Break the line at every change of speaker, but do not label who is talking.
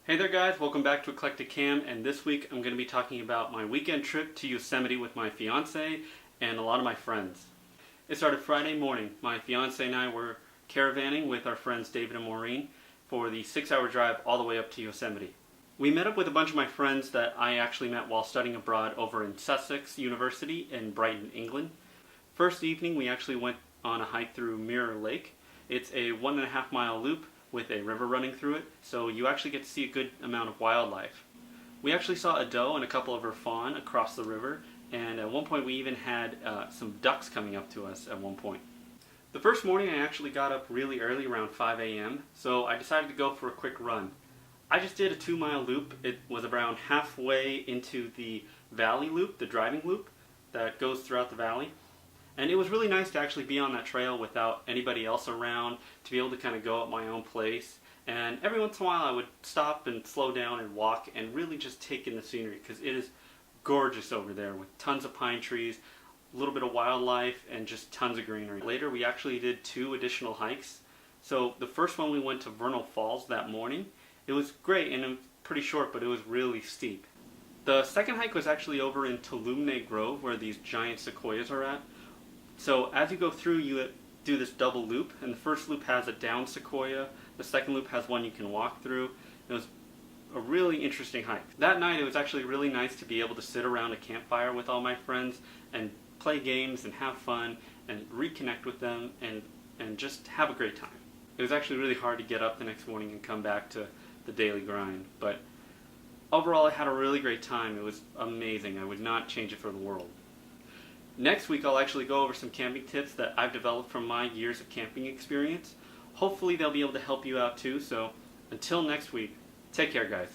Hey there guys, welcome back to Eclecticcam, and this week I'm going to be talking about my weekend trip to Yosemite with my fiance and a lot of my friends. It started Friday morning. My fiance and I were caravanning with our friends David and Maureen for the 6-hour drive all the way up to Yosemite. We met up with a bunch of my friends that I actually met while studying abroad over in Sussex University in Brighton, England. First evening we actually went on a hike through Mirror Lake. It's a 1.5 mile loop with a river running through it, so you actually get to see a good amount of wildlife. We actually saw a doe and a couple of her fawn across the river, and at one point we even had some ducks coming up to us at one point. The first morning I actually got up really early, around 5 a.m., so I decided to go for a quick run. I just did a 2-mile loop. It was around halfway into the valley loop, the driving loop that goes throughout the valley. And it was really nice to actually be on that trail without anybody else around, to be able to kind of go at my own pace. And every once in a while I would stop and slow down and walk and really just take in the scenery, because it is gorgeous over there with tons of pine trees, a little bit of wildlife, and just tons of greenery. Later we actually did 2 additional hikes. So the first one we went to Vernal Falls that morning. It was great and it was pretty short, but it was really steep. The second hike was actually over in Tulum Grove, where these giant sequoias are at. So as you go through, you do this double loop, and the first loop has a down sequoia, the second loop has one you can walk through. It was a really interesting hike. That night it was actually really nice to be able to sit around a campfire with all my friends and play games and have fun and reconnect with them and just have a great time. It was actually really hard to get up the next morning and come back to the daily grind, but overall I had a really great time. It was amazing. I would not change it for the world. Next week I'll actually go over some camping tips that I've developed from my years of camping experience. Hopefully they'll be able to help you out too, so until next week, take care guys.